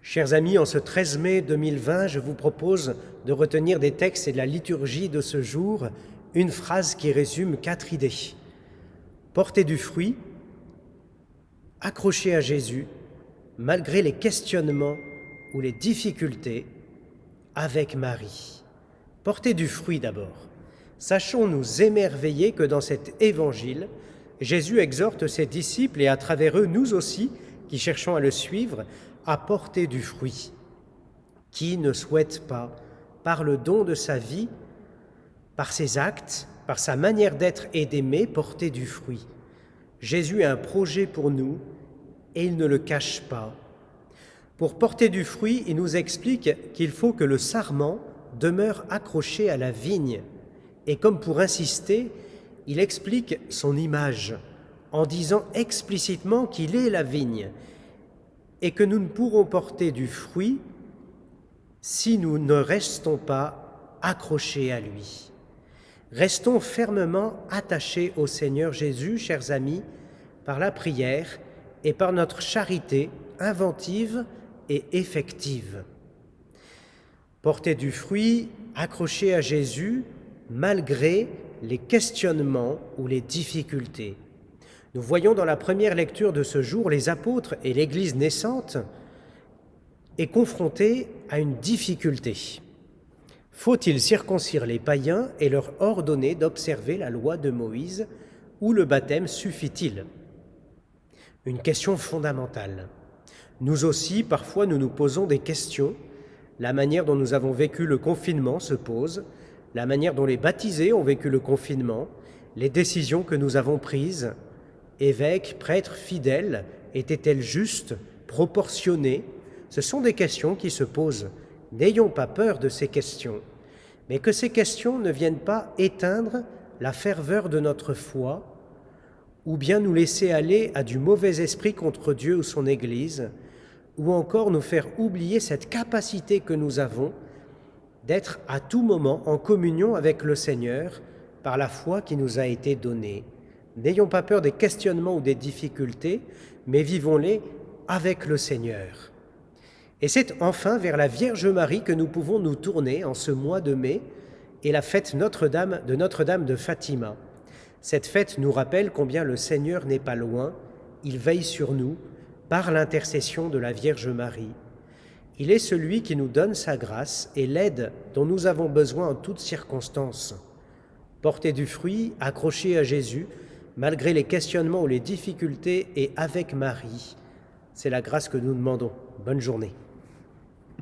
Chers amis, en ce 13 mai 2020, je vous propose de retenir des textes et de la liturgie de ce jour une phrase qui résume 4 idées. Porter du fruit, accrocher à Jésus, malgré les questionnements ou les difficultés, avec Marie. Porter du fruit d'abord. Sachons nous émerveiller que dans cet évangile, Jésus exhorte ses disciples et à travers eux, nous aussi, qui cherchons à le suivre, à porter du fruit. Qui ne souhaite pas, par le don de sa vie, par ses actes, par sa manière d'être et d'aimer, porter du fruit? Jésus a un projet pour nous et il ne le cache pas. Pour porter du fruit, il nous explique qu'il faut que le sarment demeure accroché à la vigne. Et comme pour insister, il explique son image en disant explicitement qu'il est la vigne et que nous ne pourrons porter du fruit si nous ne restons pas accrochés à lui. Restons fermement attachés au Seigneur Jésus, chers amis, par la prière et par notre charité inventive et effective. Porter du fruit, accroché à Jésus, malgré les questionnements ou les difficultés. Nous voyons dans la première lecture de ce jour les apôtres et l'Église naissante est confrontée à une difficulté. Faut-il circoncire les païens et leur ordonner d'observer la loi de Moïse ou le baptême suffit-il? Une question fondamentale. Nous aussi, parfois, nous nous posons des questions. La manière dont nous avons vécu le confinement se pose, la manière dont les baptisés ont vécu le confinement, les décisions que nous avons prises. Évêques, prêtres, fidèles, étaient-elles justes, proportionnées? Ce sont des questions qui se posent. N'ayons pas peur de ces questions, mais que ces questions ne viennent pas éteindre la ferveur de notre foi ou bien nous laisser aller à du mauvais esprit contre Dieu ou son Église, ou encore nous faire oublier cette capacité que nous avons d'être à tout moment en communion avec le Seigneur par la foi qui nous a été donnée. N'ayons pas peur des questionnements ou des difficultés, mais vivons-les avec le Seigneur. Et c'est enfin vers la Vierge Marie que nous pouvons nous tourner en ce mois de mai et la fête de Notre-Dame de Fatima. Cette fête nous rappelle combien le Seigneur n'est pas loin, il veille sur nous par l'intercession de la Vierge Marie. Il est celui qui nous donne sa grâce et l'aide dont nous avons besoin en toutes circonstances. Porter du fruit, accroché à Jésus, malgré les questionnements ou les difficultés et avec Marie, c'est la grâce que nous demandons. Bonne journée.